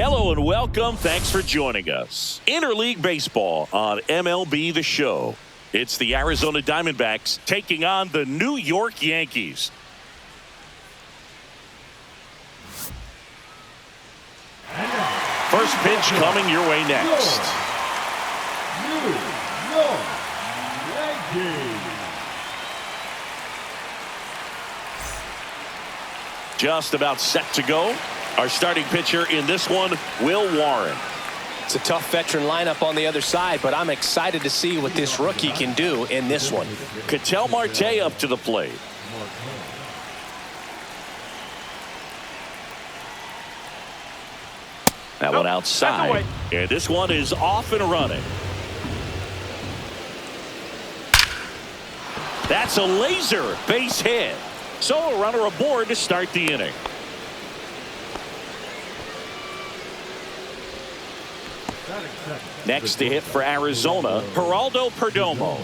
Hello and welcome. Thanks for joining us. Interleague Baseball on MLB The Show. It's the Arizona Diamondbacks taking on the New York Yankees. First pitch coming your way next. New York Yankees. Just about set to go. Our starting pitcher in this one, Will Warren. It's a tough veteran lineup on the other side, but I'm excited to see what this rookie can do in this one. Ketel Marte up to the plate. That one outside. And this one is off and running. That's a laser base hit. So a runner aboard to start the inning. Next to hit for Arizona, Geraldo Perdomo.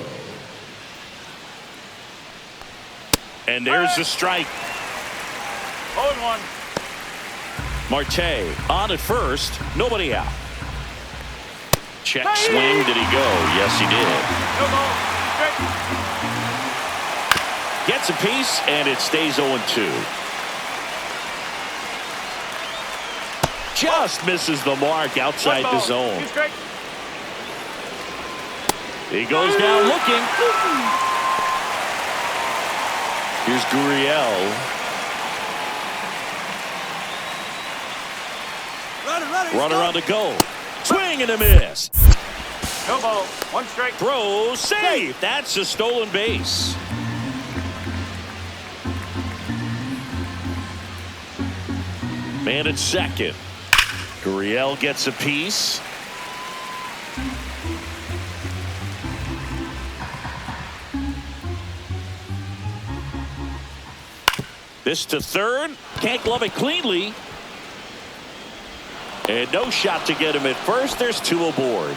And there's the strike. 0-1. Marte on at first, nobody out. Check swing, did he go? Yes, he did. No ball. Straight. Gets a piece, and it stays 0-2. Just misses the mark outside the zone. He goes down looking. Here's Gurriel. Runner on the go. Swing and a miss. No ball. One strike. Throw safe. That's a stolen base. Man at second. Gurriel gets a piece. This to third. Can't glove it cleanly. And no shot to get him at first. There's two aboard.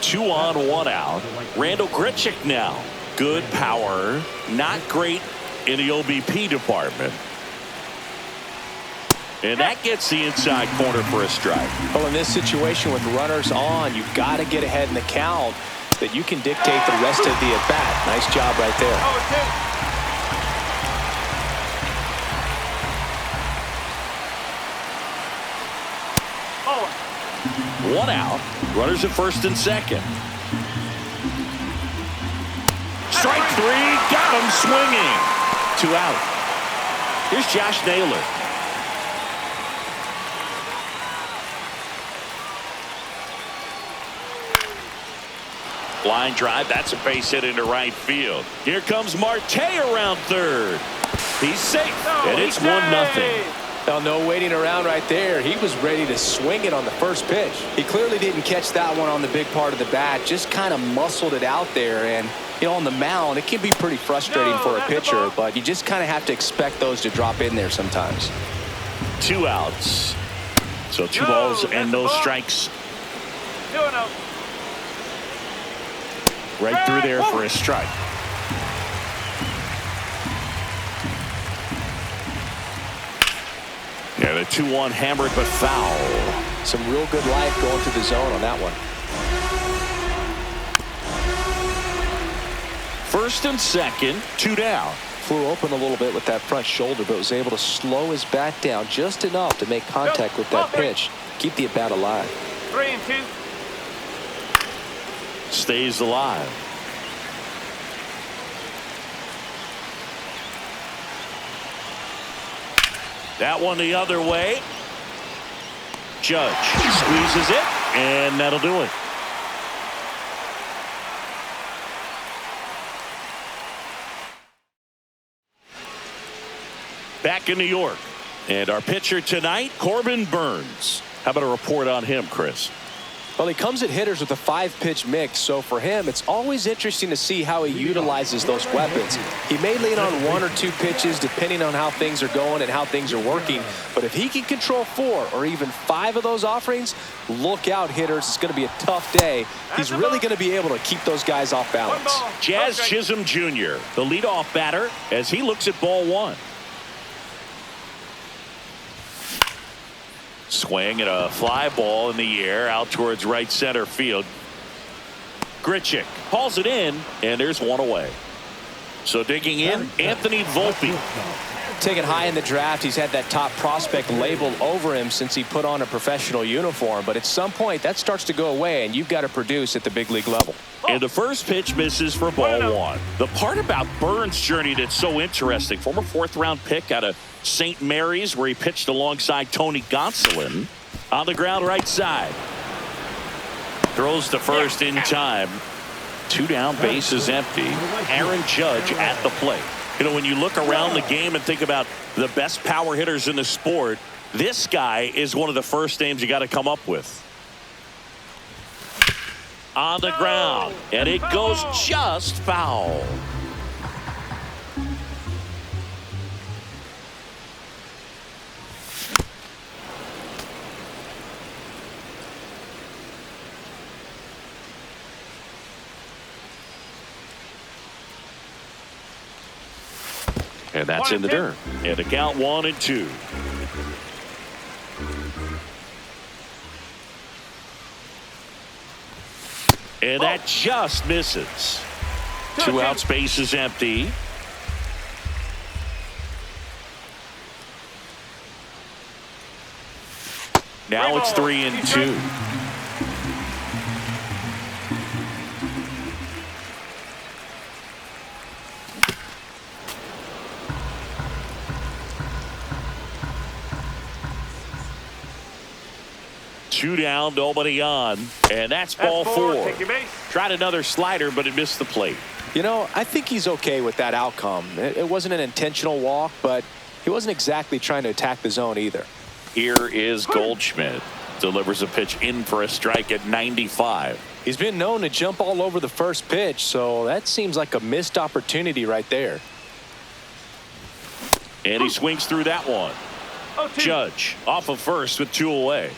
2 on, 1 out. Randall Grichuk now. Good power. Not great in the OBP department. And that gets the inside corner for a strike. Well, in this situation with runners on, you've got to get ahead in the count that you can dictate the rest of the at-bat. Nice job right there. 1 out. Runners at first and second. Strike 3. Got him swinging. 2 out. Here's Josh Naylor. Line drive. That's a base hit into right field. Here comes Marte around third. He's safe. And it's 1-0. Well, no waiting around right there. He was ready to swing it on the first pitch. He clearly didn't catch that one on the big part of the bat. Just kind of muscled it out there. And, you know, on the mound, it can be pretty frustrating for a pitcher. But you just kind of have to expect those to drop in there sometimes. 2 outs. So 2 balls and no strikes. 2-0. Right through there for a strike. Yeah, the 2-1 hammered but foul. Some real good life going through the zone on that one. First and second, 2 down. Flew open a little bit with that front shoulder, but was able to slow his bat down just enough to make contact with that pitch. Keep the at-bat alive. 3-2. Stays alive. That one the other way. Judge squeezes it, and that'll do it. Back in New York. And our pitcher tonight, Corbin Burnes. How about a report on him, Chris? Well, he comes at hitters with a 5-pitch mix, so for him, it's always interesting to see how he utilizes those weapons. He may lean on 1 or 2 pitches depending on how things are going and how things are working, but if he can control 4 or even 5 of those offerings, look out, hitters. It's going to be a tough day. He's really going to be able to keep those guys off balance. Jazz Chisholm Jr., the leadoff batter, as he looks at ball 1. Swing and a fly ball in the air out towards right center field. Grichuk hauls it in, and there's one away. So digging in, Anthony Volpe. Taken high in the draft, he's had that top prospect label over him since he put on a professional uniform. But at some point, that starts to go away, and you've got to produce at the big league level. And the first pitch misses for ball one. The part about Burns' journey that's so interesting, former fourth-round pick out of St. Mary's, where he pitched alongside Tony Gonsolin. On the ground right side. Throws to first in time. 2 down, bases empty. Aaron Judge at the plate. You know, when you look around the game and think about the best power hitters in the sport, this guy is one of the first names you got to come up with. On the ground, and it goes just foul. And that's in the dirt. And the count 1-2. And that just misses. 2 outs, base is empty. Now it's 3-2. Two down, nobody on, and that's ball 4. Tried another slider, but it missed the plate. You know, I think he's okay with that outcome. It wasn't an intentional walk, but he wasn't exactly trying to attack the zone either. Here is Goldschmidt. Delivers a pitch in for a strike at 95. He's been known to jump all over the first pitch, so that seems like a missed opportunity right there. And he swings through that one. Judge off of first with 2 away.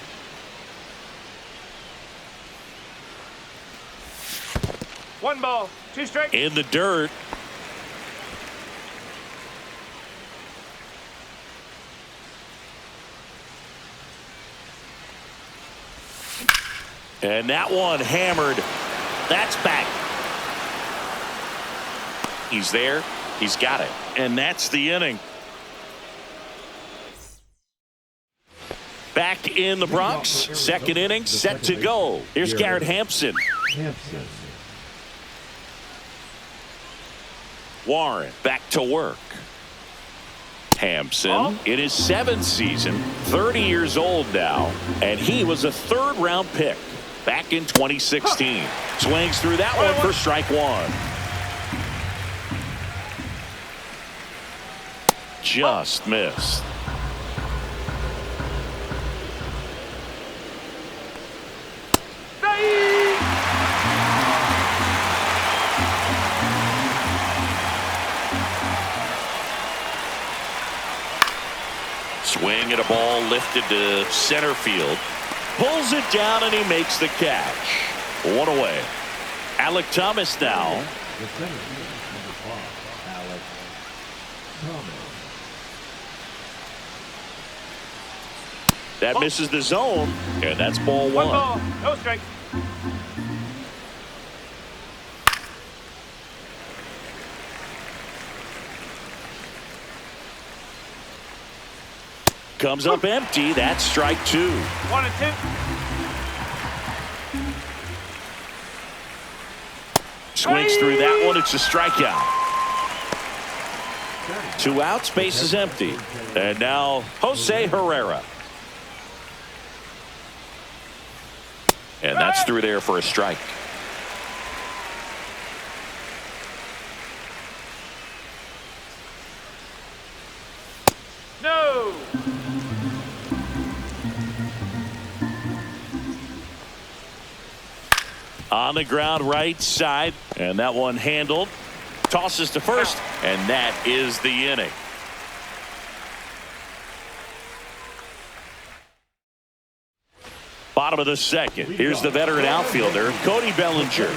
One ball, 2 strikes. In the dirt. And that one hammered. That's back. He's there. He's got it. And that's the inning. Back in the Bronx. Second inning set to go. Here's Garrett Hampson. Warren back to work. Hampson in his 7th season, 30 years old now, and he was a 3rd-round pick back in 2016. Swings through that one for strike 1. Just missed. Swing at a ball lifted to center field. Pulls it down and he makes the catch. 1 away. Alec Thomas now. That misses the zone, and that's ball 1. One ball, no strike. Comes up empty. That's strike 2. 1-2. Swings through that one. It's a strikeout. 2 outs. Base is empty. And now Jose Herrera. And that's through there for a strike. No. On the ground right side, and that one handled. Tosses to first, and that is the inning. Bottom of the second. Here's the veteran outfielder, Cody Bellinger.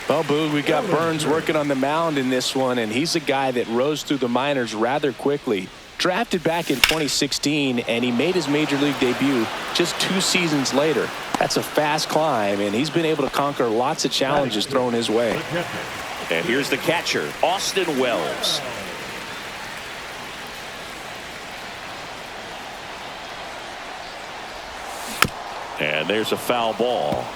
Well, Boo, we got Burns working on the mound in this one, and he's a guy that rose through the minors rather quickly. Drafted back in 2016, and he made his major league debut just 2 seasons later. That's a fast climb, and he's been able to conquer lots of challenges thrown his way. And here's the catcher, Austin Wells. And there's a foul ball.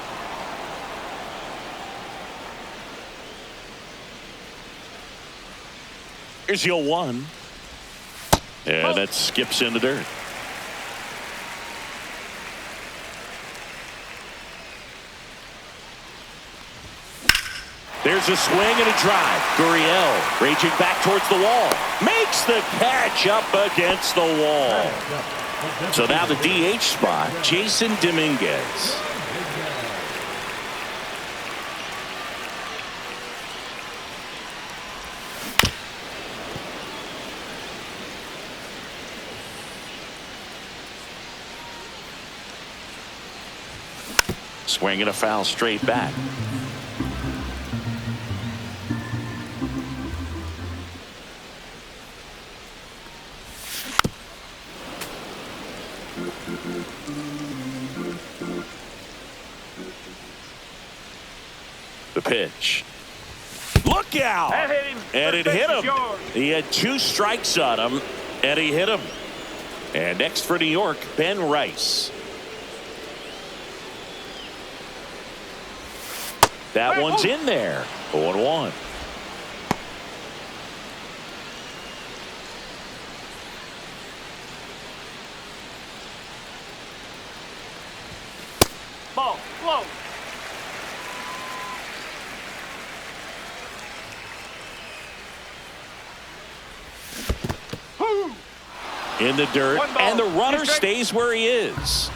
Here's the 0-1. And that skips in the dirt. There's a swing and a drive. Gurriel reaching back towards the wall. Makes the catch up against the wall. So now the DH spot, Jason Dominguez. Swing and a foul straight back. The pitch. Look out! That hit him. And it First hit base is him. yours. He had 2 strikes on him, and he hit him. And next for New York, Ben Rice. That one's in there. 0-1. Ball, low. In the dirt, 1 ball, and the 2 runner strikes. stays where he is.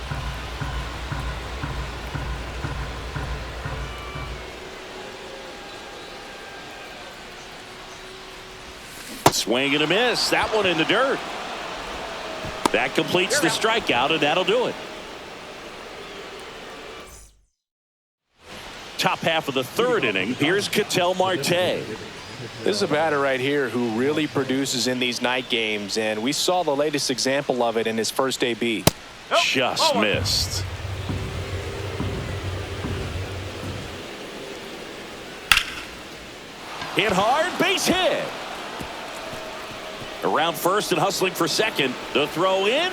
Swing and a miss. That one in the dirt. That completes the strikeout, and that'll do it. Top half of the 3rd inning. Here's Ketel Marte. This is a batter right here who really produces in these night games, and we saw the latest example of it in his first AB. Just missed. Hit hard, base hit. Around first and hustling for second. The throw in.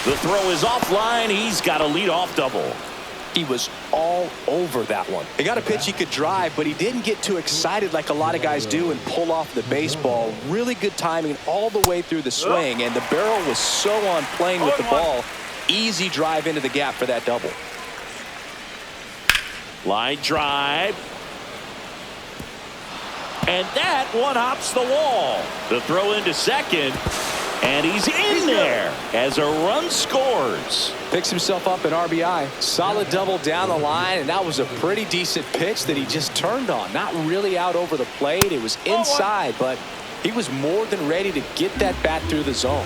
The throw is offline. He's got a leadoff double. He was all over that one. He got a pitch he could drive, but he didn't get too excited like a lot of guys do and pull off the baseball. Really good timing all the way through the swing, and the barrel was so on plane with the ball. Easy drive into the gap for that double. Line drive. And that one hops the wall. The throw into second. And he's in there as a run scores. Picks himself up an RBI. Solid double down the line, and that was a pretty decent pitch that he just turned on. Not really out over the plate. It was inside, but he was more than ready to get that bat through the zone.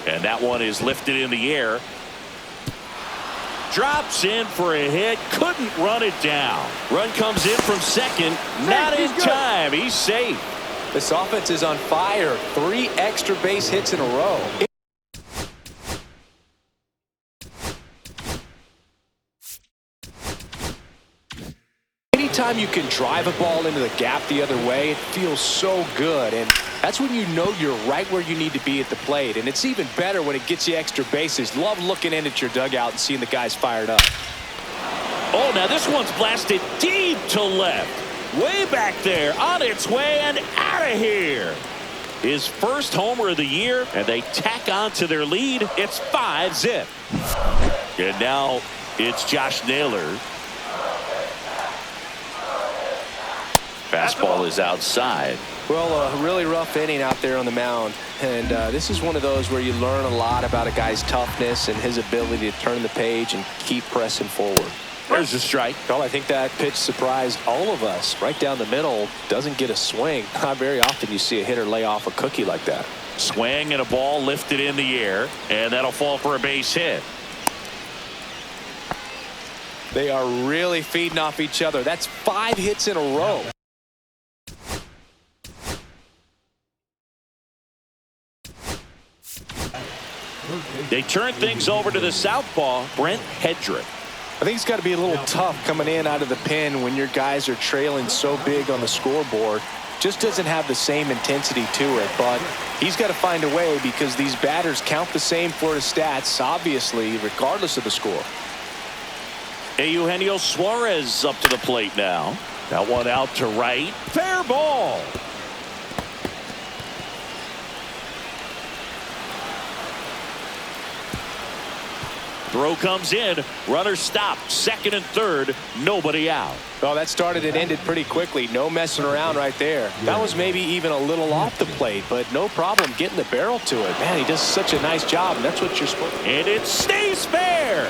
And that one is lifted in the air. Drops in for a hit. Couldn't run it down. Run comes in from second. Not in time. He's safe. This offense is on fire. 3 extra base hits in a row. Anytime you can drive a ball into the gap the other way, it feels so good. And that's when you know you're right where you need to be at the plate. And it's even better when it gets you extra bases. Love looking in at your dugout and seeing the guys fired up. Oh, now this one's blasted deep to left. Way back there, on its way and out of here. His first homer of the year, and they tack on to their lead. It's 5-zip. And now it's Josh Naylor. Fastball is outside. Well, a really rough inning out there on the mound. And this is one of those where you learn a lot about a guy's toughness and his ability to turn the page and keep pressing forward. There's a strike. Well, I think that pitch surprised all of us. Right down the middle, doesn't get a swing. Not very often you see a hitter lay off a cookie like that. Swing and a ball lifted in the air, and that'll fall for a base hit. They are really feeding off each other. That's 5 hits in a row. They turn things over to the southpaw, Brent Hedrick. I think it's got to be a little tough coming in out of the pen when your guys are trailing so big on the scoreboard. Just doesn't have the same intensity to it, but he's got to find a way because these batters count the same for his stats, obviously, regardless of the score. Eugenio Suarez up to the plate now. That one out to right. Fair ball. Throw comes in. Runner stopped. Second and third. Nobody out. Oh, that started and ended pretty quickly. No messing around right there. That was maybe even a little off the plate, but no problem getting the barrel to it. Man, he does such a nice job, and that's what you're supposed to do. And it stays fair.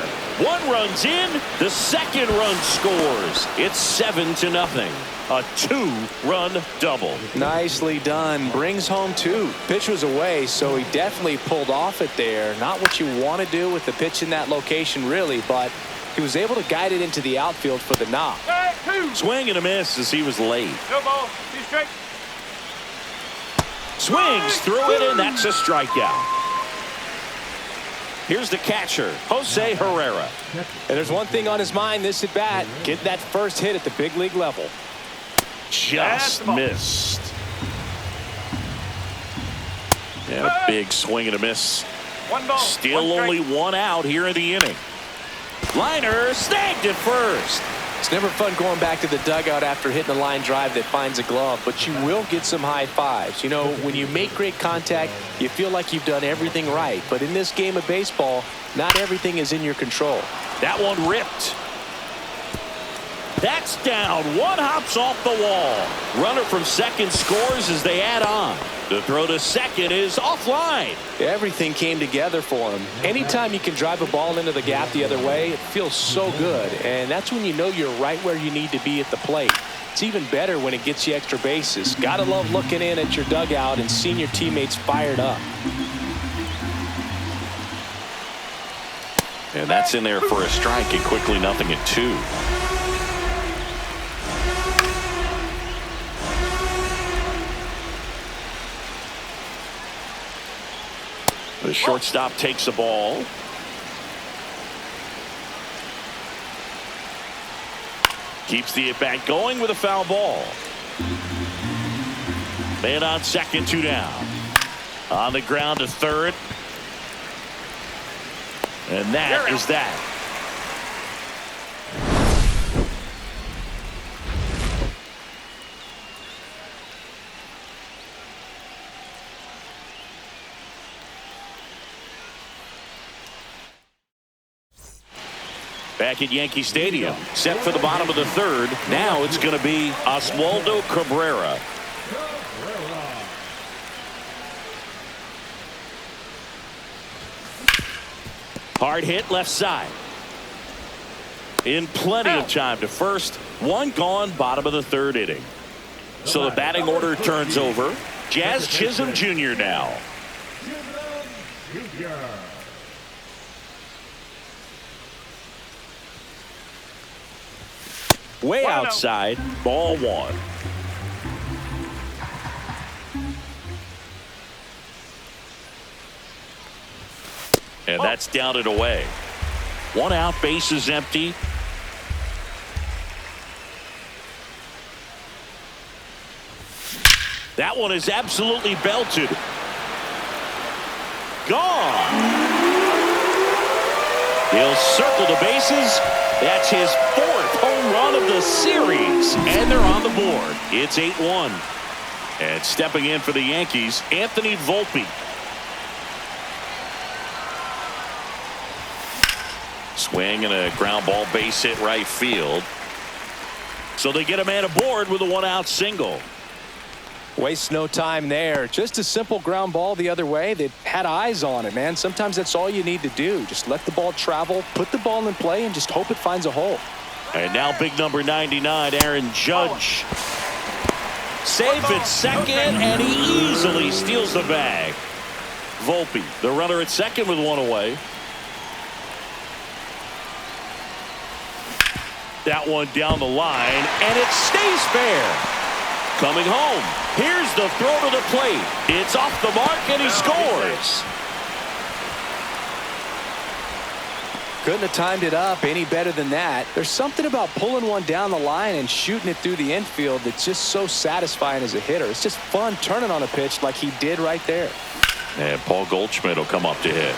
One run's in. The second run scores. It's 7-0. A 2-run double. Nicely done. Brings home 2. Pitch was away, so he definitely pulled off it there. Not what you want to do with the pitch in that location, really, but he was able to guide it into the outfield for the knock. Swing and a miss as he was late. No ball. 2 strikes. Swings through it, and that's a strikeout. Here's the catcher, Jose Herrera. And there's one thing on his mind this at bat. Get that first hit at the big league level. Just missed. And a big swing and a miss. 1 ball. Still only 1 out here in the inning. Liner snagged at first. It's never fun going back to the dugout after hitting a line drive that finds a glove, but you will get some high fives. You know, when you make great contact, you feel like you've done everything right. But in this game of baseball, not everything is in your control. That one ripped. That's down. One hops off the wall. Runner from second scores as they add on. The throw to second is offline. Everything came together for him. Anytime you can drive a ball into the gap the other way, it feels so good. And that's when you know you're right where you need to be at the plate. It's even better when it gets you extra bases. Gotta love looking in at your dugout and seeing your teammates fired up. And that's in there for a strike, and quickly 0-2. The shortstop takes the ball. Keeps the at-bat going with a foul ball. Man on second, 2 down. On the ground to third. And that is that. Back at Yankee Stadium, set for the bottom of the third. Now it's going to be Oswaldo Cabrera. Hard hit left side. In plenty of time to first. One gone, bottom of the third inning. So the batting order turns over. Jazz Chisholm Jr. now. Way outside, ball 1. And that's down and away. 1 out, bases empty. That one is absolutely belted. Gone. He'll circle the bases. That's his 4th home run of the series. And they're on the board. It's 8-1. And stepping in for the Yankees, Anthony Volpe. Swing and a ground ball base hit right field. So they get a man aboard with a 1-out single. Waste no time there. Just a simple ground ball the other way. They had eyes on it, man. Sometimes that's all you need to do. Just let the ball travel, put the ball in play, and just hope it finds a hole. And now big number 99, Aaron Judge. Safe at second, and he easily steals the bag. Volpe, the runner at second with 1 away. That one down the line, and it stays fair. Coming home. Here's the throw to the plate. It's off the mark, and he scores. Couldn't have timed it up any better than that. There's something about pulling one down the line and shooting it through the infield that's just so satisfying as a hitter. It's just fun turning on a pitch like he did right there. And Paul Goldschmidt will come up to hit.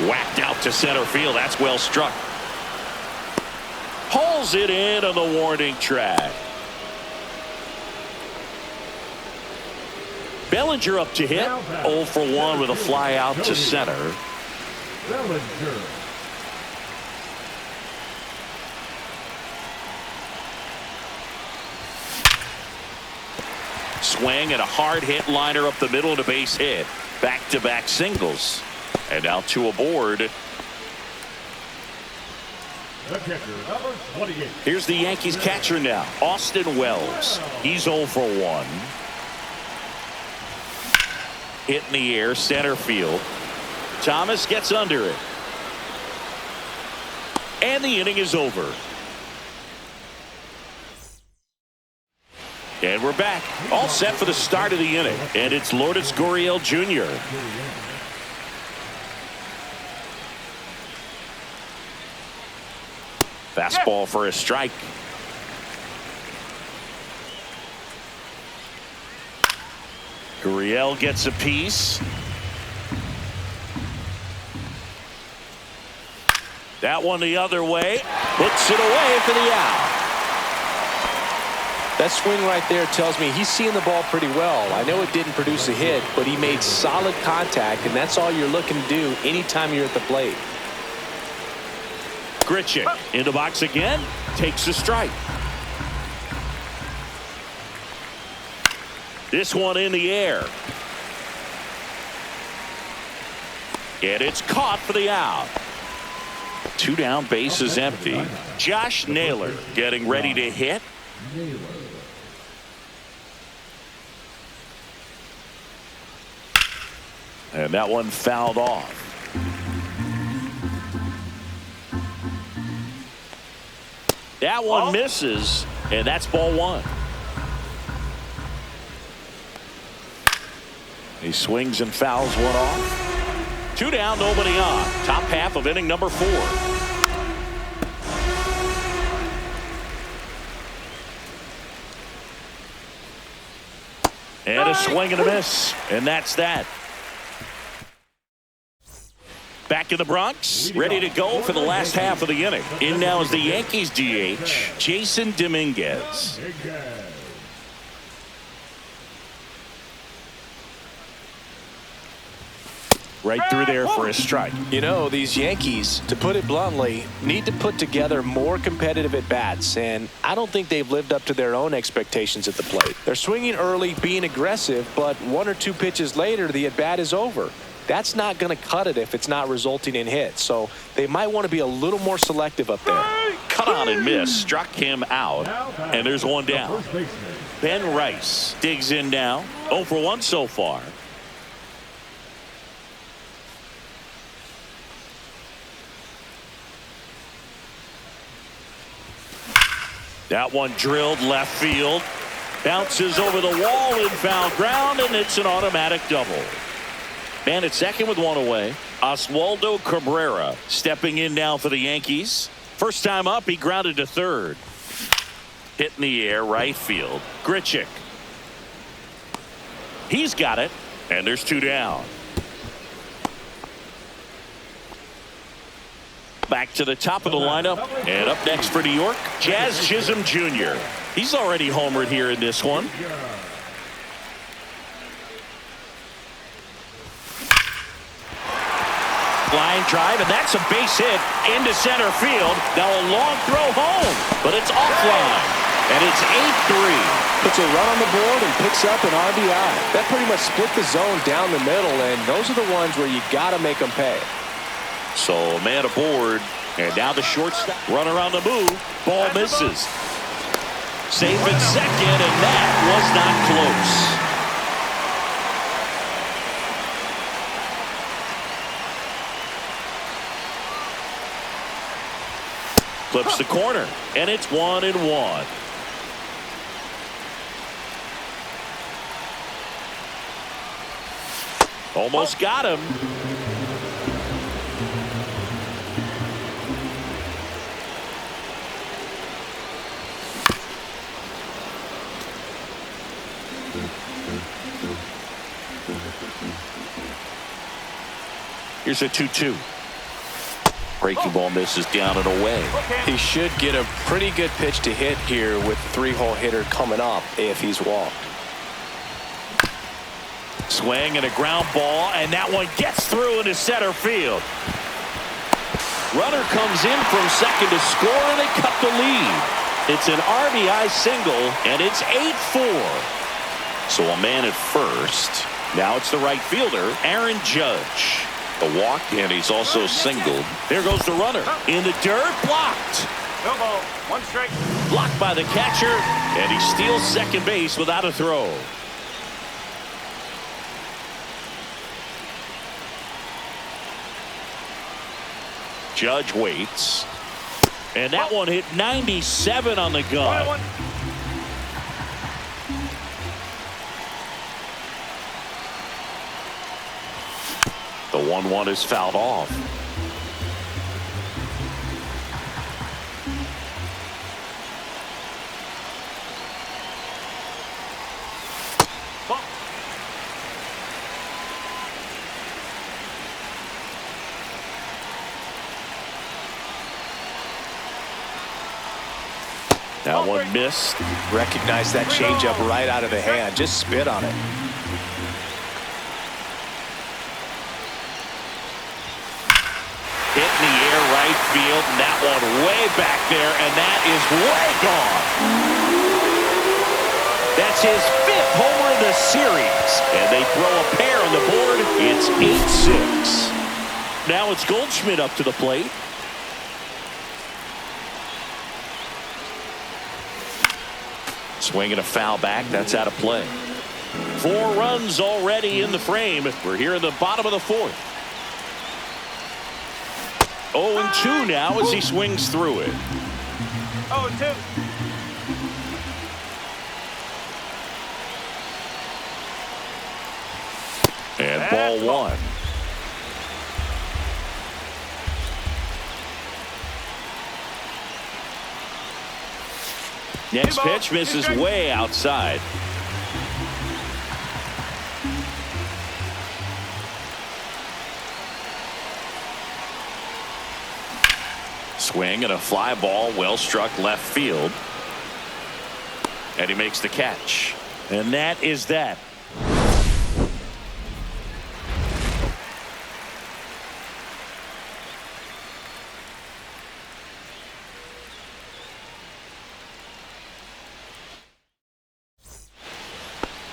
Whacked out to center field. That's well struck. Pulls it in on the warning track. Bellinger up to hit. 0 for 1 with a fly out to center. Bellinger. Swing and a hard hit liner up the middle to base hit. Back-to-back singles. And now 2 aboard. The catcher, number 28. Here's the Yankees catcher now, Austin Wells. He's 0 for 1. Hit in the air, center field. Thomas gets under it. And the inning is over. And we're back, all set for the start of the inning. And it's Lourdes Gurriel Jr. Fastball for a strike. Gurriel gets a piece. That one the other way. Puts it away for the out. That swing right there tells me he's seeing the ball pretty well. I know it didn't produce a hit, but he made solid contact, and that's all you're looking to do anytime you're at the plate. Grichuk in the box again. Takes a strike. This one in the air. And it's caught for the out. 2 down, base is empty. Josh Naylor getting ready to hit. And that one fouled off. That one misses, and that's ball 1. He swings and fouls one off. 2 down, nobody on. Top half of inning number 4. And a swing and a miss, and that's that. Back in the Bronx, ready to go for the last half of the inning. In now is the Yankees DH, Jason Dominguez. Right through there for a strike. You know, these Yankees, to put it bluntly, need to put together more competitive at-bats, and I don't think they've lived up to their own expectations at the plate. They're swinging early, being aggressive, but 1 or 2 pitches later, the at-bat is over. That's not going to cut it if it's not resulting in hits, so they might want to be a little more selective up there. Cut on and miss, struck him out, and there's one down. Ben Rice digs in now, 0 for 1 so far. That one drilled left field. Bounces over the wall in foul ground, and it's an automatic double. Man at second with 1 away. Oswaldo Cabrera stepping in now for the Yankees. First time up, he grounded to third. Hit in the air, right field. Grichuk. He's got it, and there's 2 down. Back to the top of the lineup, and up next for New York, Jazz Chisholm Jr. He's already homered here in this one. Line drive, and that's a base hit into center field. Now a long throw home, but it's offline, and it's 8-3. Puts a run on the board and picks up an RBI. That pretty much split the zone down the middle, and those are the ones where you got to make them pay. So man aboard, and now the shortstop runner on the move. Ball misses. Safe at second, and that was not close. Clips the corner, and it's 1-1. Almost got him. Here's a 2-2. Breaking ball misses down and away. He should get a pretty good pitch to hit here with the 3-hole hitter coming up if he's walked. Swing and a ground ball, and that one gets through into center field. Runner comes in from second to score, and they cut the lead. It's an RBI single, and it's 8-4. So a man at first. Now it's the right fielder, Aaron Judge. The walk, and he's also singled. There goes the runner. In the dirt, blocked. No ball. 1 strike. Blocked by the catcher, and he steals second base without a throw. Judge waits. And that one hit 97 on the gun. 1-1. The 1-1 is fouled off. Ball. That one missed. Recognize that changeup right out of the hand. Just spit on it. Hit in the air right field, and that one way back there, and that is way gone. That's his 5th homer in the series, and they throw a pair on the board. It's 8-6. Now it's Goldschmidt up to the plate. Swinging a foul back. That's out of play. 4 runs already in the frame. We're here in the bottom of the 4th. 0-2 now as he swings through it. 0-2. And ball 1. Next pitch misses way outside. Swing and a fly ball, well struck left field. And he makes the catch. And that is that.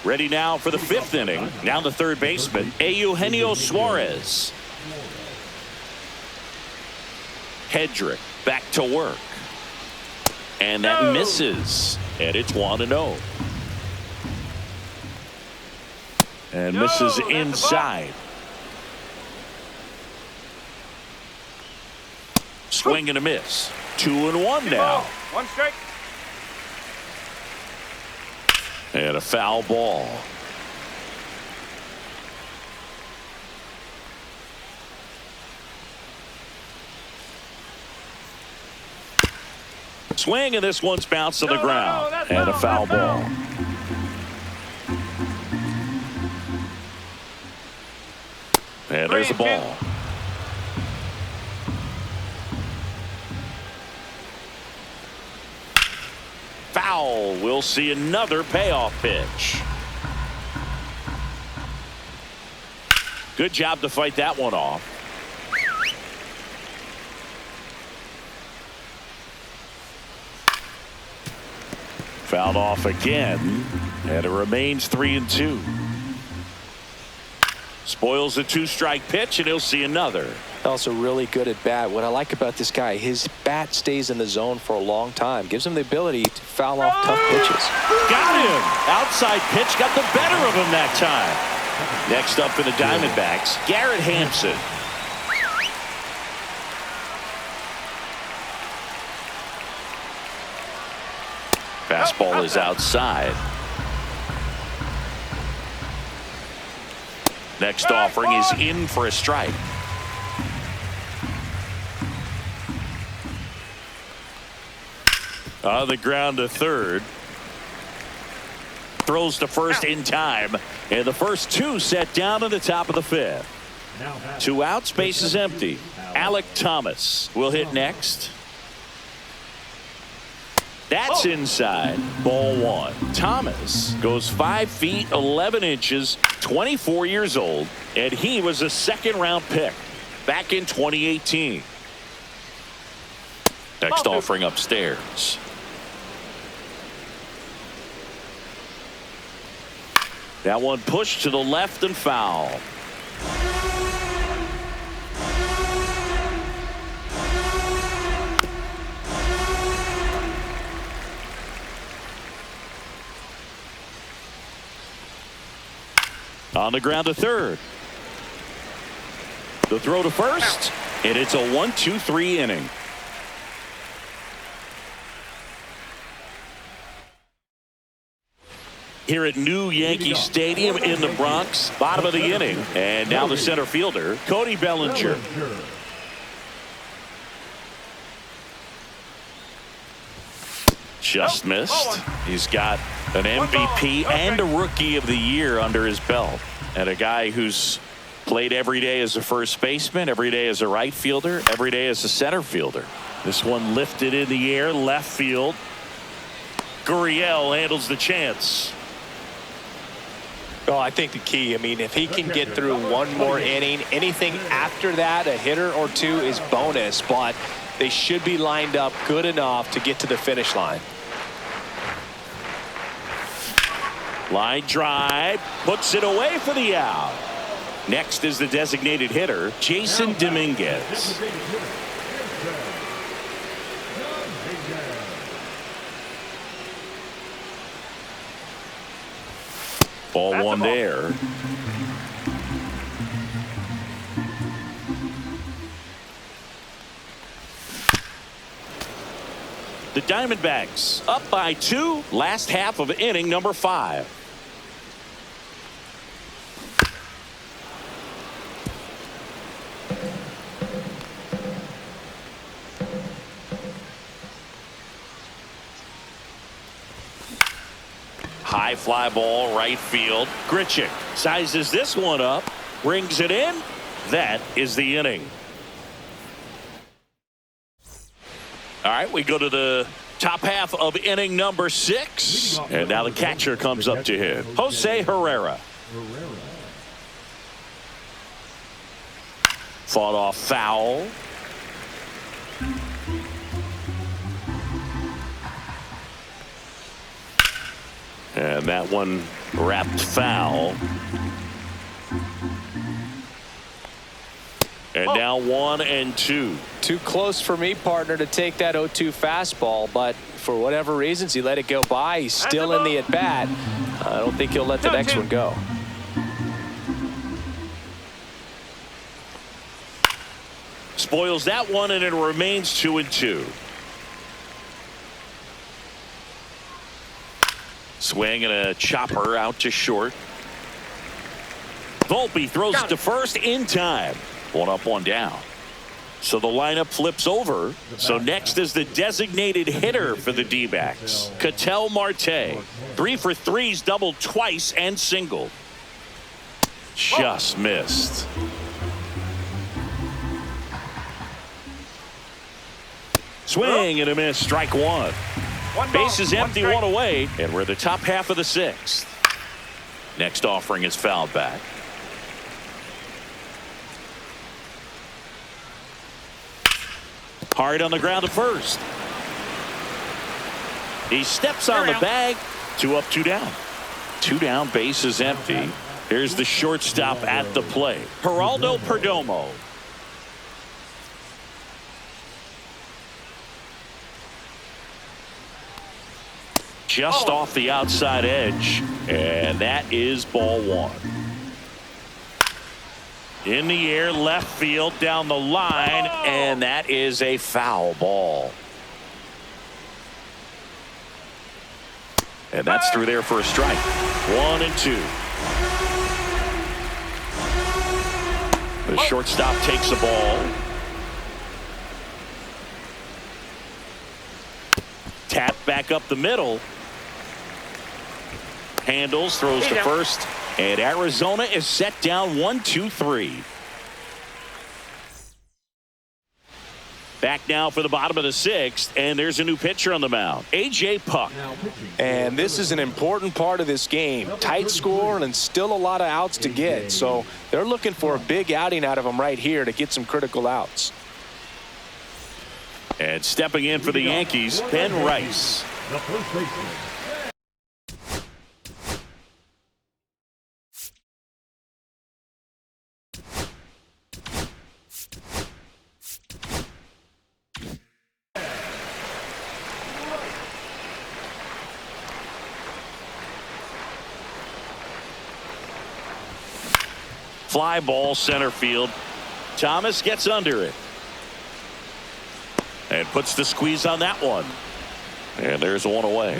Ready now for the 5th inning. Now the third baseman, Eugenio Suarez. Hedrick back to work. And that misses. And it's 1-0. And misses inside. Swing and a miss. 2-1 now. 1 strike. And a foul ball. Swing, and this one's bounced to the ground. And a foul ball. And there's the ball. Foul. We'll see another payoff pitch. Good job to fight that one off. Fouled off again, and it remains 3-2. Spoils a 2-strike pitch, and he'll see another. Also really good at bat. What I like about this guy, his bat stays in the zone for a long time. Gives him the ability to foul off tough pitches. Got him. Outside pitch got the better of him that time. Next up for the Diamondbacks, Garrett Hampson. Fastball is outside. Next offering is in for a strike. On the ground to third. Throws to first in time. And the first 2 set down to the top of the 5th. Now batting. 2 outs, base is empty. Alec Thomas will hit next. That's inside. Ball 1. Thomas goes 5 feet 11 inches, 24 years old, and he was a second-round pick back in 2018. Next offering upstairs. That one pushed to the left and foul. On the ground to third. The throw to first, and it's a 1-2-3 inning. Here at New Yankee Stadium in the Bronx, bottom of the inning, and now the center fielder, Cody Bellinger. Just missed. He's got an MVP and a Rookie of the Year under his belt, and a guy who's played every day as a first baseman, every day as a right fielder, every day as a center fielder. This one lifted in the air, left field. Gurriel handles the chance. Oh, I think the key, I mean, if he can get through one more inning, anything after that, a hitter or two is bonus, but they should be lined up good enough to get to the finish line. Line drive, puts it away for the out. Next is the designated hitter, Jason Dominguez. Ball 1 there. The Diamondbacks up by 2, last half of inning number 5. High fly ball, right field. Grichuk sizes this one up, brings it in. That is the inning. All right, we go to the top half of inning number 6. And now the catcher comes up to him, Jose Herrera. Fought off foul. And that one wrapped foul. And now 1-2. Too close for me, partner, to take that 0-2 fastball, but for whatever reasons, he let it go by. He's still in the at-bat. I don't think he'll let the next one go. Spoils that one, and it remains 2-2. Swing and a chopper out to short. Volpe throws it to first in time. 1 up, 1 down. So the lineup flips over. So next is the designated hitter for the D-backs, Ketel Marte. 3 for 3's doubled twice and singled. Just missed. Swing and a miss. Strike 1. Base is empty, 1 away, and we're the top half of the 6th. Next offering is fouled back. Hard on the ground to first. He steps on the bag. 2 up, 2 down. 2 down, base is empty. Here's the shortstop at the plate, Geraldo Perdomo. Just off the outside edge, and that is ball 1. In the air, left field, down the line, and that is a foul ball. And that's through there for a strike. 1-2. The shortstop takes the ball. Tap back up the middle. Handles, throws to first, and Arizona is set down 1-2-3. Back now for the bottom of the 6th, and there's a new pitcher on the mound, A.J. Puck. And this is an important part of this game. Tight score and still a lot of outs to get. So they're looking for a big outing out of him right here to get some critical outs. And stepping in for the Yankees, Ben Rice. The first baseman. Fly ball center field. Thomas gets under it. And puts the squeeze on that one. And there's one away.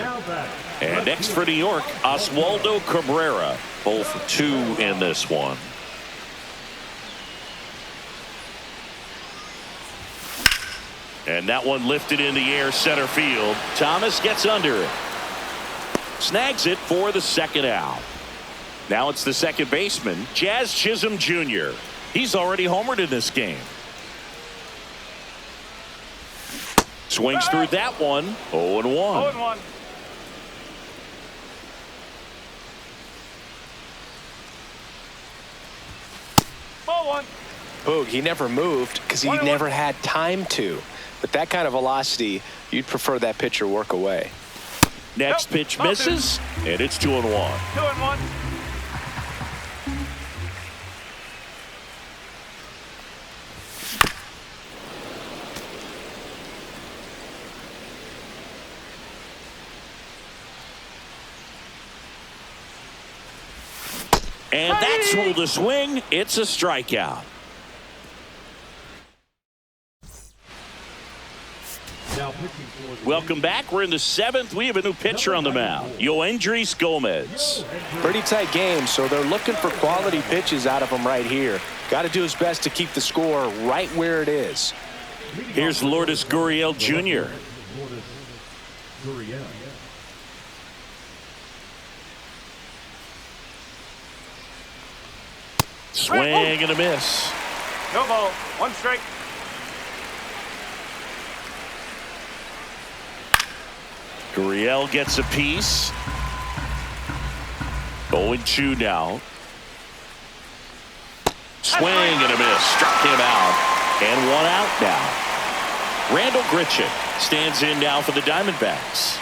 And next for New York, Oswaldo Cabrera. Both 2 in this one. And that one lifted in the air center field. Thomas gets under it. Snags it for the second out. Now it's the second baseman, Jazz Chisholm Jr. He's already homered in this game. Swings through that one. 0-1. 0-1. Ball 1. Boog, he never moved because he never had time to. But that kind of velocity, you'd prefer that pitcher work away. Next pitch misses, and it's 2-1. 2-1. And that's ruled a swing. It's a strikeout. Welcome back. We're in the 7th. We have a new pitcher on the mound, Yoendrys Gomez. Pretty tight game, so they're looking for quality pitches out of him right here. Got to do his best to keep the score right where it is. Here's Lourdes Gurriel Jr. Swing and a miss. No ball. 1 strike. Gurriel gets a piece. 0-2 now. Swing and a miss. Struck him out. And 1 out now. Randall Grichuk stands in now for the Diamondbacks.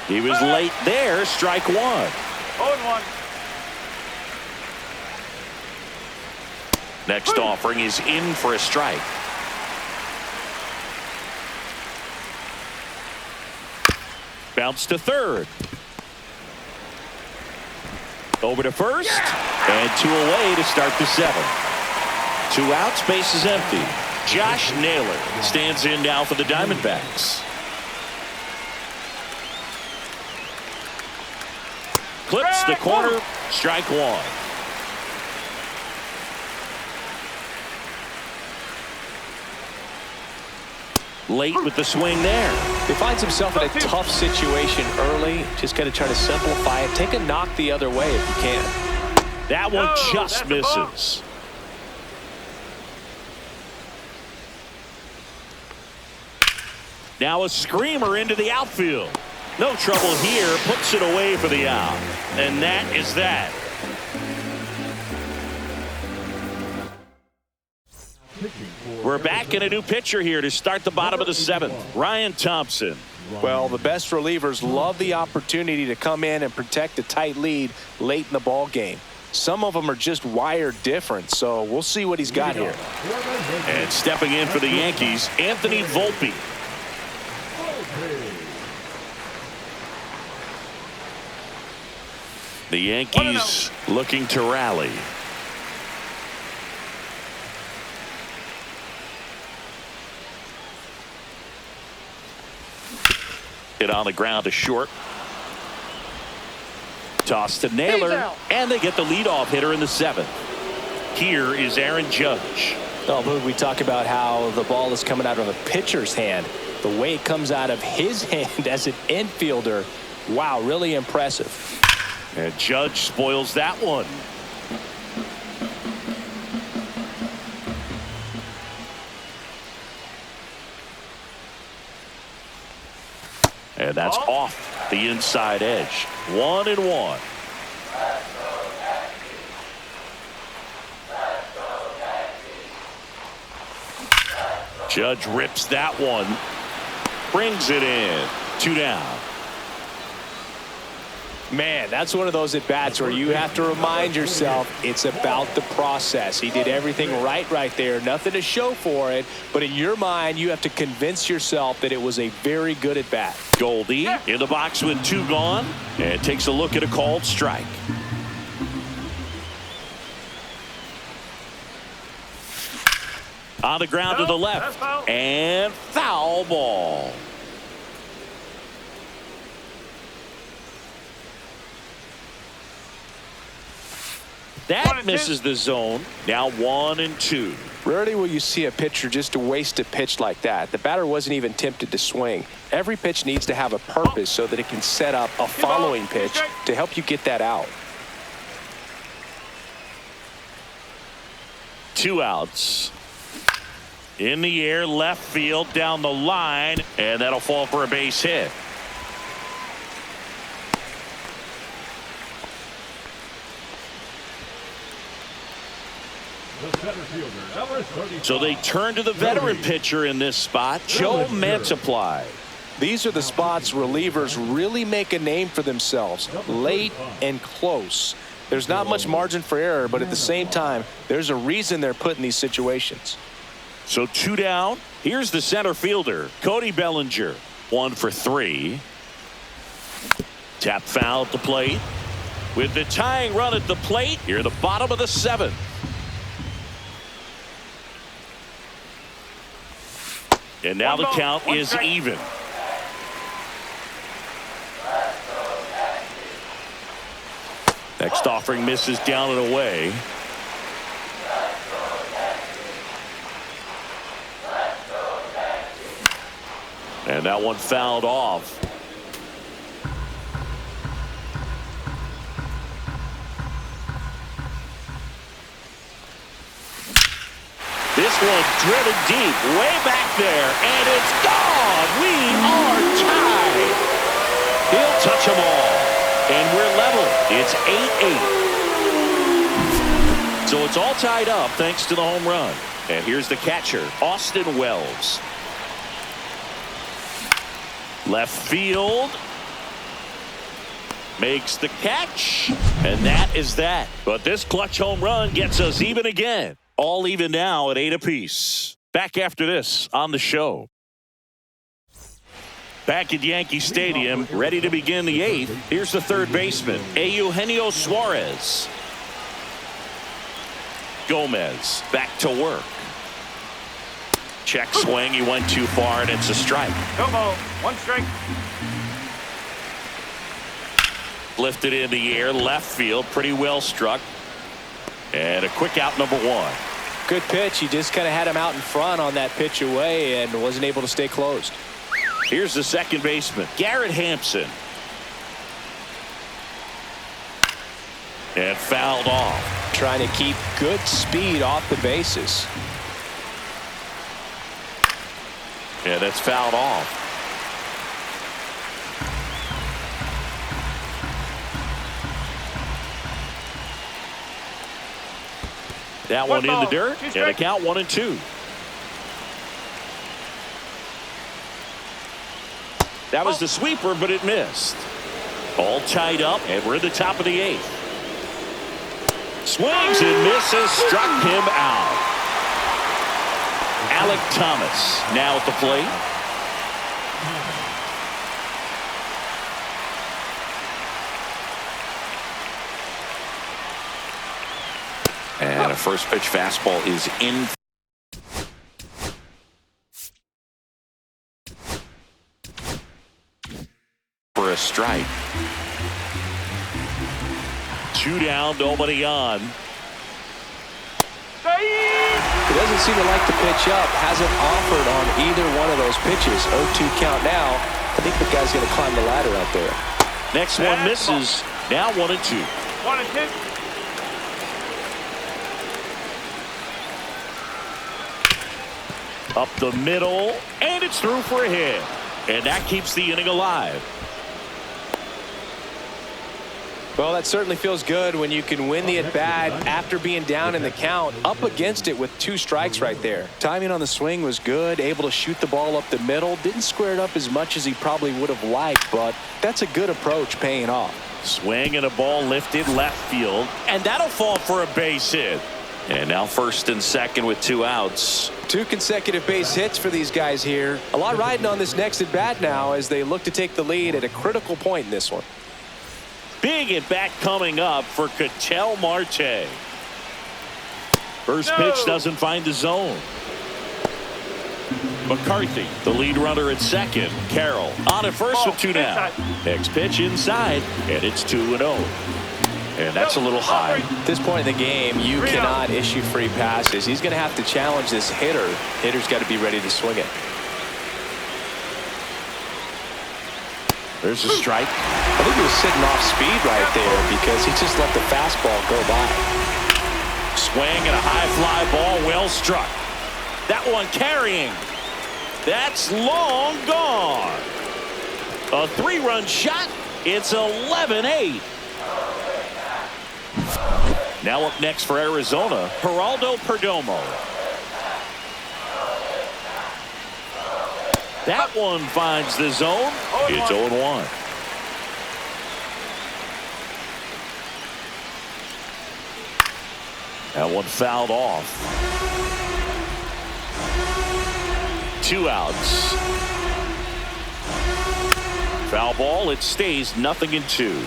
He was late there. Strike 1. 0-1. Next offering is in for a strike. Bounce to third. Over to first. And 2 away to start the 7th. 2 outs, base is empty. Josh Naylor stands in now for the Diamondbacks. Clips the corner. Strike 1. Late with the swing there. He finds himself in a tough situation early. Just got to try to simplify it. Take a knock the other way if you can. That one just misses. Now a screamer into the outfield. No trouble here. Puts it away for the out. And that is that. We're back in a new pitcher here to start the bottom of the 7th. Ryan Thompson. Well, the best relievers love the opportunity to come in and protect a tight lead late in the ball game. Some of them are just wired different, so we'll see what he's got here. And stepping in for the Yankees, Anthony Volpe. The Yankees looking to rally. Hit on the ground to short. Toss to Naylor, and they get the leadoff hitter in the 7th. Here is Aaron Judge. Oh, but we talk about how the ball is coming out of a pitcher's hand. The way it comes out of his hand as an infielder, wow, really impressive. And Judge spoils that one. And that's off the inside edge. 1-1. Judge rips that one. Brings it in. 2 down. Man, that's one of those at-bats where you have to remind yourself it's about the process. He did everything right there. Nothing to show for it. But in your mind, you have to convince yourself that it was a very good at-bat. Goldie in the box with 2 gone. And takes a look at a called strike. On the ground to the left. And foul ball. That misses the zone. Now 1-2. Rarely will you see a pitcher just to waste a pitch like that. The batter wasn't even tempted to swing. Every pitch needs to have a purpose so that it can set up a following pitch to help you get that out. 2 outs. In the air, left field, down the line, and that'll fall for a base hit. So they turn to the veteran pitcher in this spot, Joe Mante. These are the spots relievers really make a name for themselves, late and close. There's not much margin for error, but at the same time, there's a reason they're put in these situations. So 2 down. Here's the center fielder, Cody Bellinger. 1 for 3. Tap foul at the plate. With the tying run at the plate, here at the bottom of the 7th. And now the count is even. Next offering misses down and away. And that one fouled off. This one driven deep, way back there, and it's gone. We are tied. He'll touch them all, and we're level. It's 8-8. So it's all tied up thanks to the home run. And here's the catcher, Austin Wells. Left field. Makes the catch, and that is that. But this clutch home run gets us even again. All even now at 8 apiece. Back after this on the show. Back at Yankee Stadium, ready to begin the 8th. Here's the third baseman, Eugenio Suarez. Gomez back to work. Check swing. He went too far, and it's a strike. No ball. 1 strike. Lifted in the air, left field, pretty well struck. And a quick out, number 1. Good pitch. He just kind of had him out in front on that pitch away and wasn't able to stay closed. Here's the second baseman, Garrett Hampson. And fouled off. Trying to keep good speed off the bases. And that's fouled off. That one in the dirt, and a count 1-2. That was the sweeper, but it missed. All tied up, and we're at the top of the 8th. Swings and misses, struck him out. Alec Thomas now at the plate. And a first pitch fastball is in. For a strike. 2 down, nobody on. He doesn't seem to like to pitch up. Hasn't offered on either one of those pitches. 0-2 count now. I think the guy's going to climb the ladder out there. Next one misses. Now 1-2. 1-2. Up the middle, and it's through for a hit. And that keeps the inning alive. Well, that certainly feels good when you can win the at-bat after being down in the count, up against it with 2 strikes right there. Timing on the swing was good, able to shoot the ball up the middle. Didn't square it up as much as he probably would have liked, but that's a good approach paying off. Swing and a ball lifted left field, and that'll fall for a base hit. And now first and second with 2 outs. 2 consecutive base hits for these guys here. A lot riding on this next at-bat now as they look to take the lead at a critical point in this one. Big at bat coming up for Ketel Marte. First pitch doesn't find the zone. McCarthy, the lead runner at second. Carroll on at first with 2 down. Next pitch inside, and it's 2-0. And that's a little high. At this point in the game, you cannot issue free passes. He's going to have to challenge this hitter. Hitter's got to be ready to swing it. There's a strike. I think he was sitting off speed right there because he just let the fastball go by. Swing and a high fly ball, well struck. That one carrying. That's long gone. A 3-run shot. It's 11-8. Now up next for Arizona, Geraldo Perdomo. That one finds the zone. It's 0-1. That one fouled off. 2 outs. Foul ball. It stays 0-2.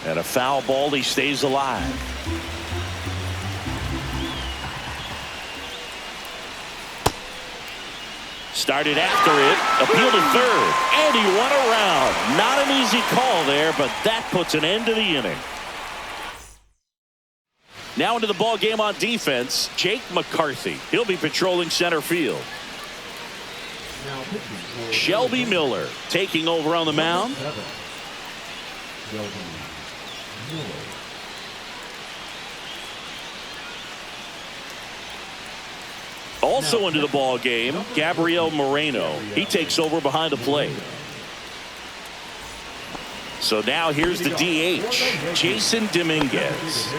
And a foul ball. He stays alive. Started after it, appealed to third, and he won around. Not an easy call there, but that puts an end to the inning. Now into the ball game on defense, Jake McCarthy. He'll be patrolling center field. Shelby Miller taking over on the mound. Also into the ball game, Gabriel Moreno. He takes over behind the plate. So now here's the DH, Jason Dominguez.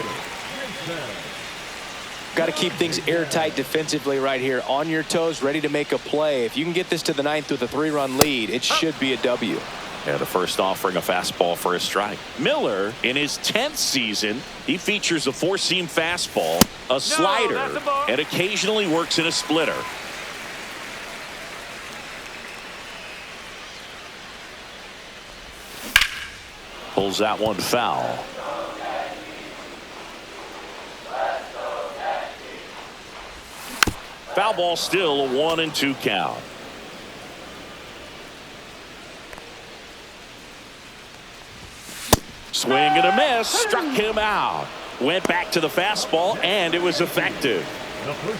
Got to keep things airtight defensively right here, on your toes, ready to make a play. If you can get this to the 9th with a 3-run lead, it should be a W. And the first offering a fastball for a strike. Miller, in his 10th season, he features a 4-seam fastball, a slider, and occasionally works in a splitter. Pulls that one foul. Foul ball, still a 1-2 count. Swing and a miss, struck him out. Went back to the fastball, and it was effective.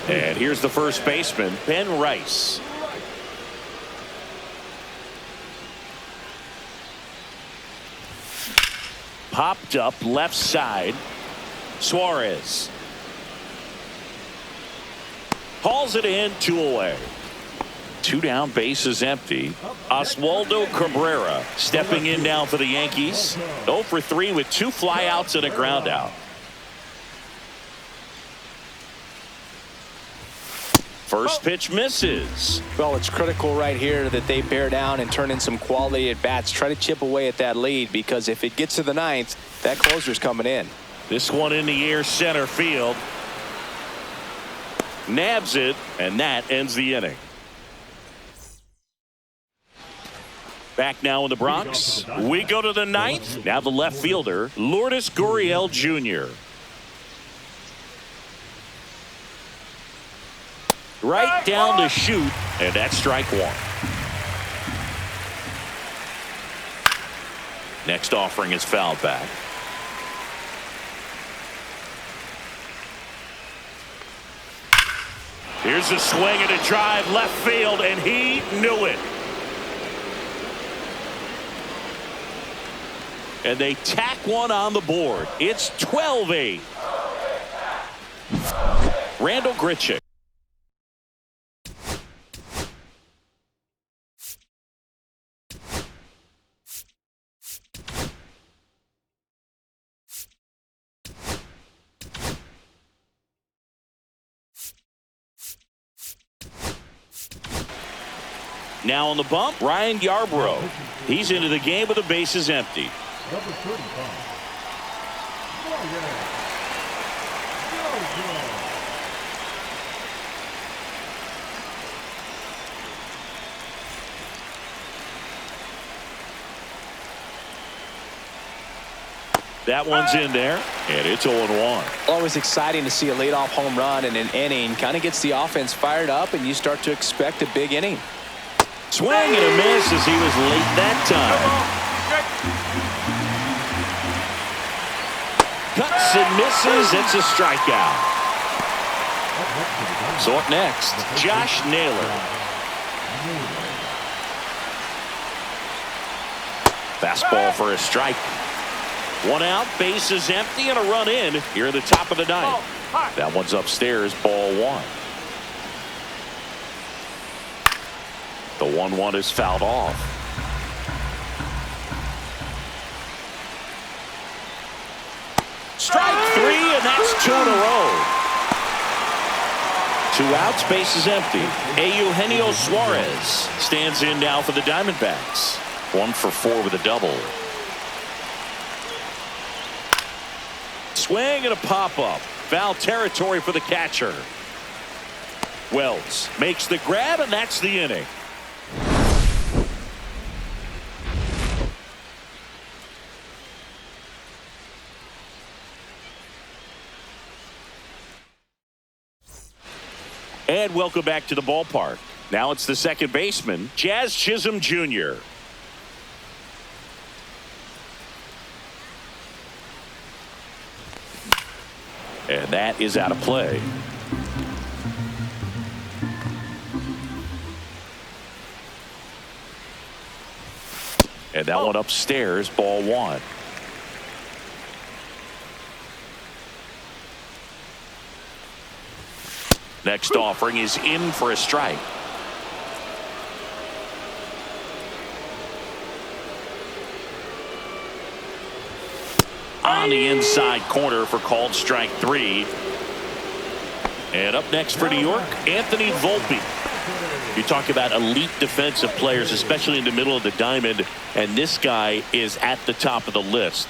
And here's the first baseman, Ben Rice. Popped up left side. Suarez. Hauls it in, 2 away. 2 down, bases empty. Oswaldo Cabrera stepping in now for the Yankees. 0 for 3 with 2 flyouts and a ground out. First pitch misses. Well, it's critical right here that they bear down and turn in some quality at bats. Try to chip away at that lead, because if it gets to the 9th, that closer's coming in. This one in the air, center field. Nabs it, and that ends the inning. Back now in the Bronx. We go to the 9th. Now the left fielder, Lourdes Gurriel Jr. Right down to shoot, and that's strike 1. Next offering is fouled back. Here's a swing and a drive left field, and he knew it. And they tack one on the board. It's 12-8. Randall Grichuk. Now on the bump, Ryan Yarbrough. He's into the game with the bases empty. Number 35. That one's in there, and it's 0-1. Always exciting to see a leadoff home run in an inning. Kind of gets the offense fired up, and you start to expect a big inning. Swing and a miss as he was late that time. Cuts and misses. It's a strikeout. So up next, Josh Naylor. Fastball for a strike. One out, bases empty, and a run in here at the top of the ninth. That one's upstairs, ball one. The 1-1 is fouled off. Strike three, and that's 2 in a row. 2 outs, bases empty. Eugenio Suarez stands in now for the Diamondbacks. 1 for 4 with a double. Swing and a pop-up. Foul territory for the catcher. Wells makes the grab, and that's the inning. And welcome back to the ballpark. Now it's the second baseman, Jazz Chisholm Jr. And that is out of play. And that one upstairs, ball one. Next offering is in for a strike. On the inside corner for called strike 3. And up next for New York, Anthony Volpe. You talk about elite defensive players, especially in the middle of the diamond, and this guy is at the top of the list.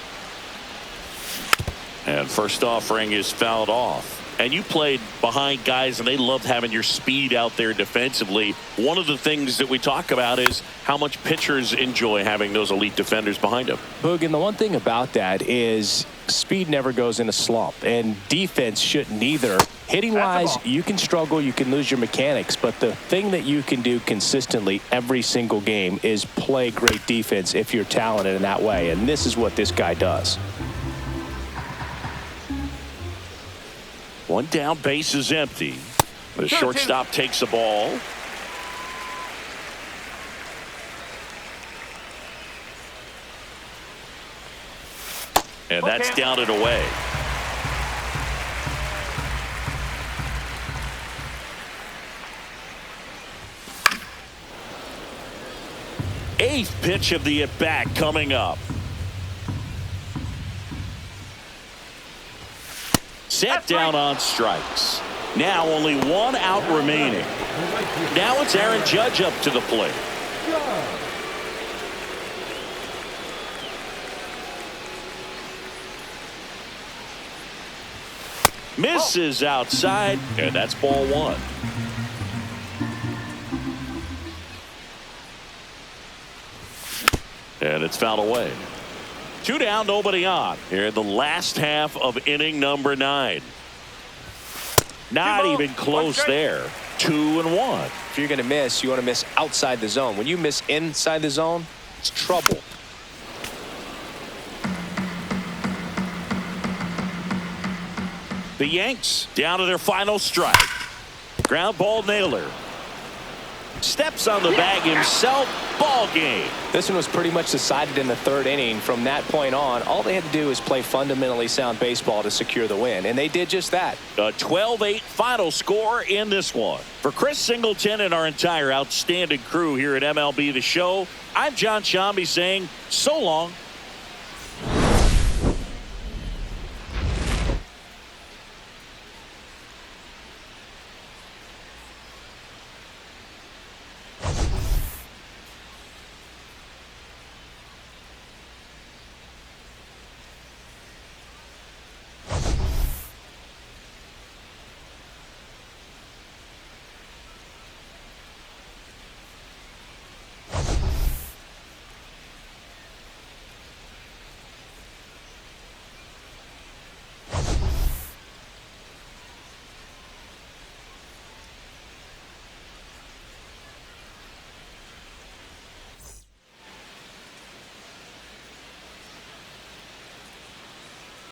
And first offering is fouled off. And you played behind guys, and they loved having your speed out there defensively. One of the things that we talk about is how much pitchers enjoy having those elite defenders behind them. Boog, and the one thing about that is speed never goes in a slump, and defense shouldn't either. Hitting-wise, you can struggle, you can lose your mechanics, but the thing that you can do consistently every single game is play great defense if you're talented in that way, and this is what this guy does. One down, base is empty. The shortstop takes the ball. And that's down and away. Eighth pitch of the at-bat coming up. Set down on strikes. Now only 1 out remaining. Now it's Aaron Judge up to the plate. Misses outside, and that's ball one. And it's fouled away. 2 down, nobody on here in the last half of inning number 9. Not even close there. 2-1. If you're going to miss, you want to miss outside the zone. When you miss inside the zone, it's trouble. The Yanks down to their final strike. Ground ball, Naylor. Steps on the bag himself. Ball game. This one was pretty much decided in the 3rd inning. From that point on, all they had to do is play fundamentally sound baseball to secure the win, and they did just that. A 12-8 final score in this one. For Chris Singleton and our entire outstanding crew here at MLB The Show, I'm John Shambi saying so long